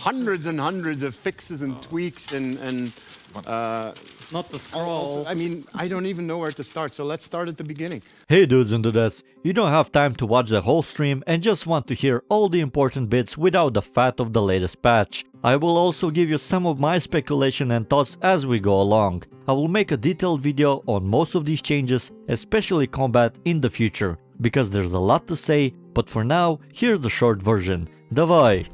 hundreds and hundreds of fixes and tweaks and Not the scroll. I mean, I don't even know where to start, so let's start at the beginning. Hey dudes and dudettes, you don't have time to watch the whole stream and just want to hear all the important bits without the fat of the latest patch. I will also give you some of my speculation and thoughts as we go along. I will make a detailed video on most of these changes, especially combat, in the future, because there's a lot to say, but for now, here's the short version. Davai!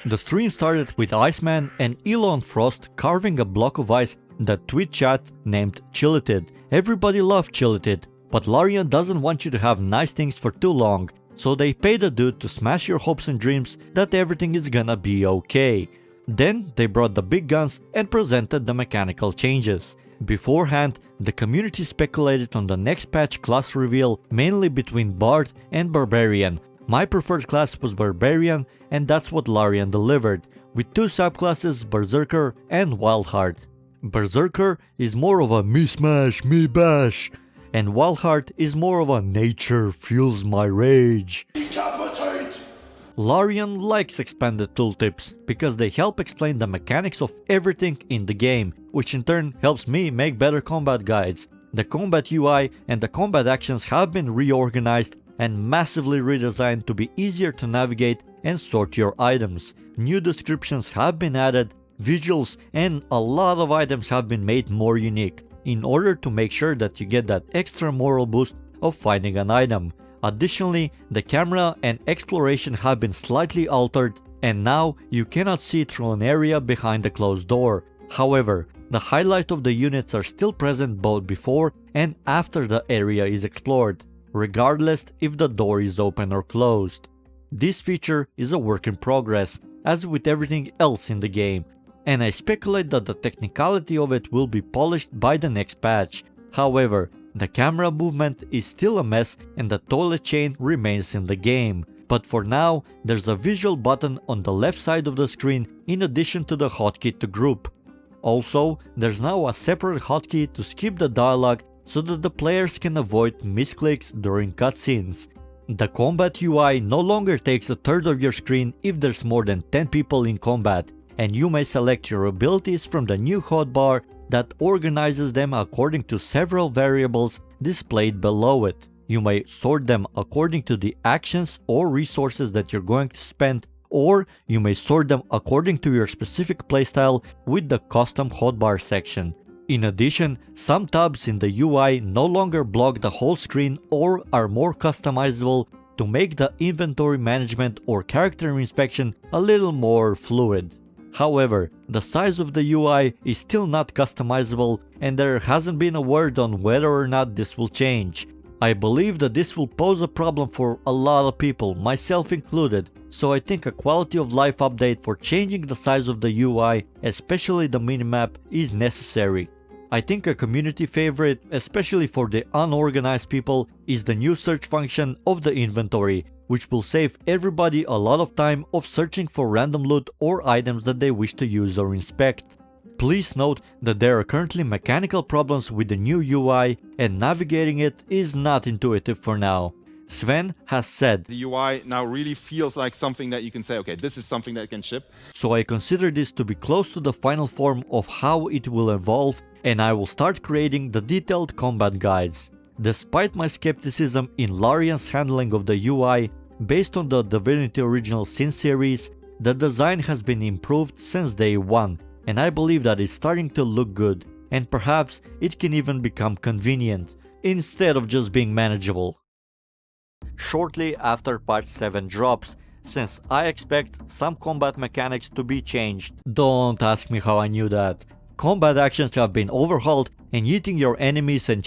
The stream started with Iceman and Elon Frost carving a block of ice that tweet chat named Chillited. Everybody loved Chillited, but Larian doesn't want you to have nice things for too long, so they paid a dude to smash your hopes and dreams that everything is gonna be okay. Then they brought the big guns and presented the mechanical changes. Beforehand, the community speculated on the next patch class reveal mainly between Bard and Barbarian. My preferred class was Barbarian, and that's what Larian delivered, with two subclasses, Berserker and Wildheart. Berserker is more of a me smash, me bash, and Wildheart is more of a nature fuels my rage. Decapitate! Larian likes expanded tooltips, because they help explain the mechanics of everything in the game, which in turn helps me make better combat guides. The combat UI and the combat actions have been reorganized and massively redesigned to be easier to navigate and sort your items. New descriptions have been added, visuals, and a lot of items have been made more unique, in order to make sure that you get that extra moral boost of finding an item. Additionally, the camera and exploration have been slightly altered, and now you cannot see through an area behind a closed door. However, the highlight of the units are still present both before and after the area is explored, regardless if the door is open or closed. This feature is a work in progress, as with everything else in the game, and I speculate that the technicality of it will be polished by the next patch. However, the camera movement is still a mess and the toilet chain remains in the game. But for now, there's a visual button on the left side of the screen in addition to the hotkey to group. Also, there's now a separate hotkey to skip the dialogue so that the players can avoid misclicks during cutscenes. The combat UI no longer takes a third of your screen if there's more than 10 people in combat, and you may select your abilities from the new hotbar that organizes them according to several variables displayed below it. You may sort them according to the actions or resources that you're going to spend, or you may sort them according to your specific playstyle with the custom hotbar section. In addition, some tabs in the UI no longer block the whole screen or are more customizable to make the inventory management or character inspection a little more fluid. However, the size of the UI is still not customizable, and there hasn't been a word on whether or not this will change. I believe that this will pose a problem for a lot of people, myself included, so I think a quality of life update for changing the size of the UI, especially the minimap, is necessary. I think a community favorite, especially for the unorganized people, is the new search function of the inventory, which will save everybody a lot of time of searching for random loot or items that they wish to use or inspect. Please note that there are currently mechanical problems with the new UI and navigating it is not intuitive for now. Sven has said, "The UI now really feels like something that you can say, okay, this is something that can ship." So I consider this to be close to the final form of how it will evolve, and I will start creating the detailed combat guides. Despite my skepticism in Larian's handling of the UI, based on the Divinity Original Sin series, the design has been improved since day one, and I believe that it's starting to look good, and perhaps it can even become convenient, instead of just being manageable. Shortly after patch 7 drops, since I expect some combat mechanics to be changed. Don't ask me how I knew that. Combat actions have been overhauled and eating your enemies and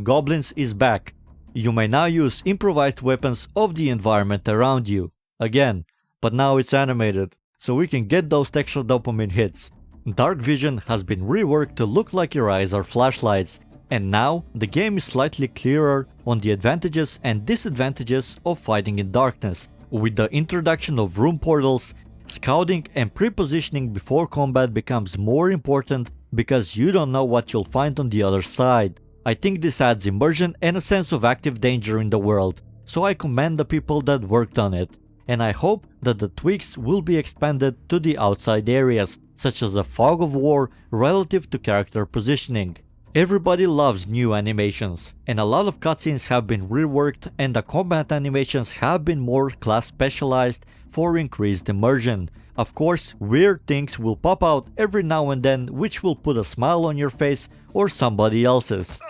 goblins is back. You may now use improvised weapons of the environment around you. Again, but now it's animated, so we can get those extra dopamine hits. Dark vision has been reworked to look like your eyes are flashlights, and now the game is slightly clearer on the advantages and disadvantages of fighting in darkness. With the introduction of room portals, scouting and pre-positioning before combat becomes more important because you don't know what you'll find on the other side. I think this adds immersion and a sense of active danger in the world, so I commend the people that worked on it. and I hope that the tweaks will be expanded to the outside areas, such as a fog of war relative to character positioning. Everybody loves new animations, and a lot of cutscenes have been reworked and the combat animations have been more class specialized for increased immersion. Of course, weird things will pop out every now and then which will put a smile on your face or somebody else's.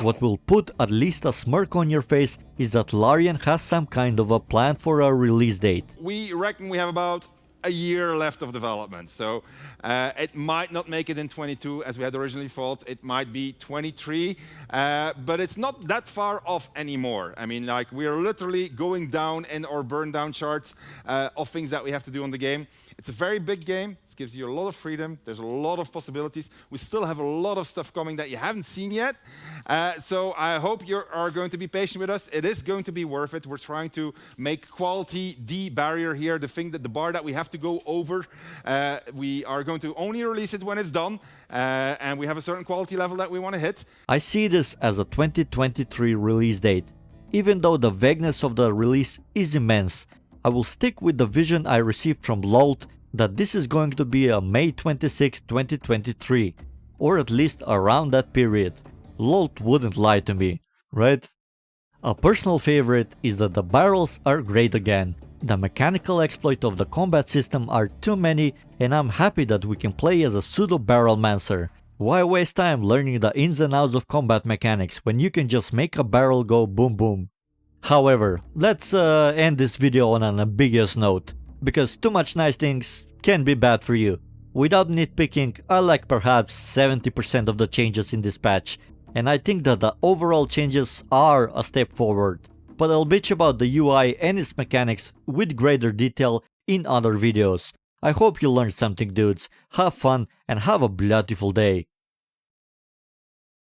What will put at least a smirk on your face is that Larian has some kind of a plan for a release date. We reckon we have about a year left of development. So it might not make it in 22 as we had originally thought. It might be 23, but it's not that far off anymore. I mean, like, we are literally going down in our burn down charts of things that we have to do on the game. It's a very big game. It gives you a lot of freedom. There's a lot of possibilities. We still have a lot of stuff coming that you haven't seen yet. So I hope you are going to be patient with us. It is going to be worth it. We're trying to make quality the barrier here, the bar that we have to go over. We are going to only release it when it's done, and we have a certain quality level that we want to hit. I see this as a 2023 release date. Even though the vagueness of the release is immense, I will stick with the vision I received from Loath that this is going to be a May 26, 2023, or at least around that period. Loath wouldn't lie to me, right? A personal favorite is that the barrels are great again. The mechanical exploits of the combat system are too many, and I'm happy that we can play as a pseudo barrelmancer. Why waste time learning the ins and outs of combat mechanics when you can just make a barrel go boom boom? However, let's end this video on an ambiguous note, because too much nice things can be bad for you. Without nitpicking, I like perhaps 70% of the changes in this patch, and I think that the overall changes are a step forward. But I'll bitch about the UI and its mechanics with greater detail in other videos. I hope you learned something, dudes. Have fun and have a beautiful day.